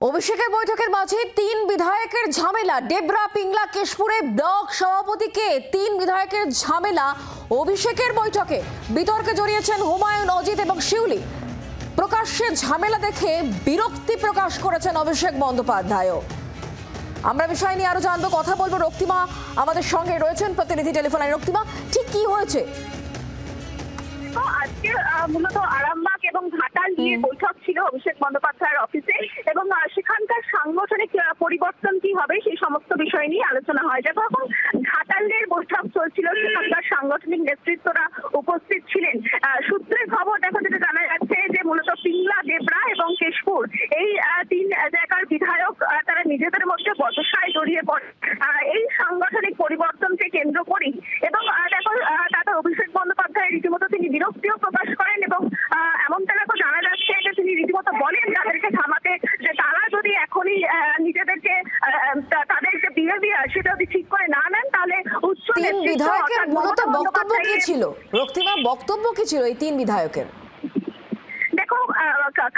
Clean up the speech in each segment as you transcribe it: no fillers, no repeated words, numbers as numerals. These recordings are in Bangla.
অভিষেকের বৈঠকের মাঝে তিন বিধায়কের ঝামেলা। ডেবরা, পিংলা, কেশপুরে ব্লক সভাপতিকে তিন বিধায়কের ঝামেলা অভিষেকের বৈঠকে। বিতর্কে জড়িয়েছেন হুমায়ুন, অজিত এবং শিউলি। প্রকাশ্যে ঝামেলা দেখে বিরক্তি প্রকাশ করেছেন অভিষেক বন্দ্যোপাধ্যায়ও। আমরা বিষয় নিয়ে আরো জানবো, কথা বলবো। রক্তিমা আমাদের সঙ্গে রয়েছেন, প্রতিনিধি টেলিফোন লাইনে। রক্তিমা, ঠিক কি হয়েছে? আজকে মূলত আরামবাগ এবং ঘাটাল নিয়ে বৈঠক ছিল অভিষেক বন্দ্যোপাধ্যায়ের অফিসে, এবং সেখানকার সাংগঠনিক পরিবর্তন কি হবে সেই সমস্ত বিষয় নিয়ে আলোচনা হয়। যখন ঘাটালের বৈঠক চলছিল সেখানকার সাংগঠনিক নেতৃত্বরা উপস্থিত ছিলেন। সূত্রের খবর দেখো, যেটা জানা যাচ্ছে যে মূলত পিংলা, ডেবরা এবং কেশপুর এই তিন জায়গার বিধায়ক তারা নিজেদের মধ্যে বচসায় জড়িয়ে পড়ে এই সাংগঠনিক পরিবর্তনকে কেন্দ্র করেই। এবং দেখো, দাদা অভিষেক বন্দ্যোপাধ্যায় রীতিমতো তিনি বিরক্তিও প্রকাশ করেন, এবং এমনটা দেখো জানা যাচ্ছে যে তিনি রীতিমতো বলেন তাদেরকে থামাতে, যে তারা যদি এখনই নিজেদেরকে তাদের যে বিহেভিয়ার সেটা যদি ঠিক করে না নেন তাহলে উচ্চ বিধায়কের মূলত বক্তব্য কি ছিল? রক্তিমা, বক্তব্য কি ছিল এই তিন বিধায়কের? দেখো,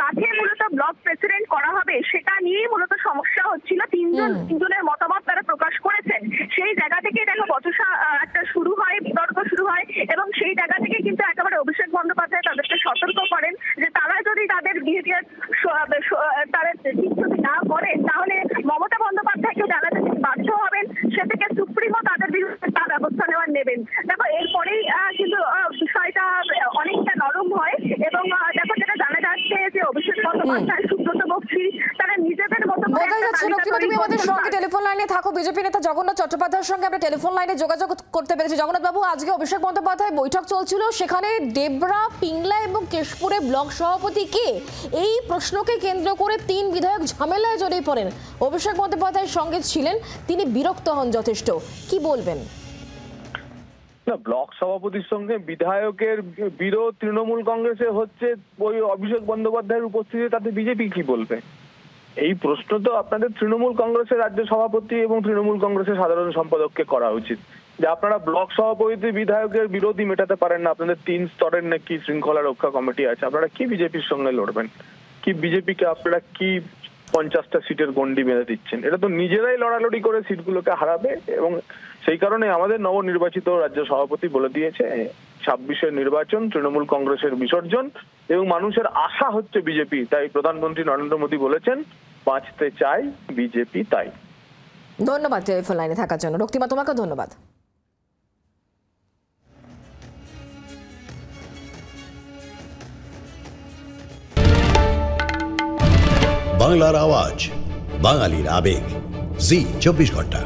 কাকে মূলত ব্লক প্রেসিডেন্ট করা হবে সেটা নিয়েই মূলত সমস্যা হচ্ছিল। তিনজনের মতামত তারা প্রকাশ করেছেন। সেই জায়গা থেকে দেখো বচসা একটা শুরু হয়, বিতর্ক শুরু হয়, এবং সেই জায়গা থেকে কিন্তু একেবারে অভিষেক বন্দ্যোপাধ্যায় তাদেরকে সতর্ক করেন যে তারা যদি তাদের বিহেভিয়ার তারা ঠিক যদি না করেন তাহলে মমতা বন্দ্যোপাধ্যায়কে জানাতে তিনি বাধ্য হবেন, সে থেকে সুপ্রিমো তাদের বিরুদ্ধে তার ব্যবস্থা নেবেন। দেখো, এরপরেই কিন্তু বিষয়টা অনেকটা নরম হয়, এবং দেখো যেটা জানা যাচ্ছে যে অভিষেক বন্দ্যোপাধ্যায়, সুব্রত বক্সী তারা নিজেদের মতো তুমি আমাদের সঙ্গে টেলিফোন লাইনে থাকো। বিজেপি নেতা জগন্নাথ চট্টোপাধ্যায়ের সঙ্গে আমরা টেলিফোন লাইনে যোগাযোগ করতে পেরেছি। জগন্নাথ বাবু, আজকে অভিষেক বন্দ্যোপাধ্যায় বৈঠক চলছিল, সেখানে ডেবরা, পিংলা এবং কেশপুরে ব্লক সভাপতি কে, এই প্রশ্নকে কেন্দ্র করে তিন বিধায়ক ঝামেলায় জড়িয়ে পড়েন। অভিষেক বন্দ্যোপাধ্যায়ের সঙ্গে ছিলেন, তিনি বিরক্ত হন যথেষ্ট। কি বলবেন? ব্লক সভাপতির সঙ্গে বিধায়কের বিরোধ তৃণমূল কংগ্রেসে হচ্ছে, ওই অভিষেক বন্দ্যোপাধ্যায়ের উপস্থিতিতে তাতে বিজেপি কি বলবে? এই প্রশ্ন তো আপনাদের তৃণমূল কংগ্রেসের রাজ্য সভাপতি এবং তৃণমূল কংগ্রেসের সাধারণ সম্পাদককে করা উচিত, যে আপনারা ব্লক সভাপতি বিধায়কের বিরোধী মেটাতে পারেন না। আপনাদের 3 স্তরের নাকি শৃঙ্খলা রক্ষা কমিটি আছে, আপনারা কি বিজেপির সঙ্গে লড়বেন? কি বিজেপিকে আপনারা কি 50টা সিটের গন্ডি বেঁধে দিচ্ছেন? এটা তো নিজেরাই লড়ালড়ি করে সিটগুলোকে হারাবে। এবং সেই কারণে আমাদের নবনির্বাচিত রাজ্য সভাপতি বলে দিয়েছে 26-এর নির্বাচন তৃণমূল কংগ্রেসের বিসর্জন, এবং মানুষের আশা হচ্ছে বিজেপি। তাই প্রধানমন্ত্রী নরেন্দ্র মোদী বলেছেন, বাঁচতে চাই বিজেপি তাই। ধন্যবাদ টেলিফোন লাইনে থাকার জন্য। রক্তিমা, তোমাকে ধন্যবাদ। বাংলার আওয়াজ, বাঙালির আবেগ, জি 24 ঘন্টা।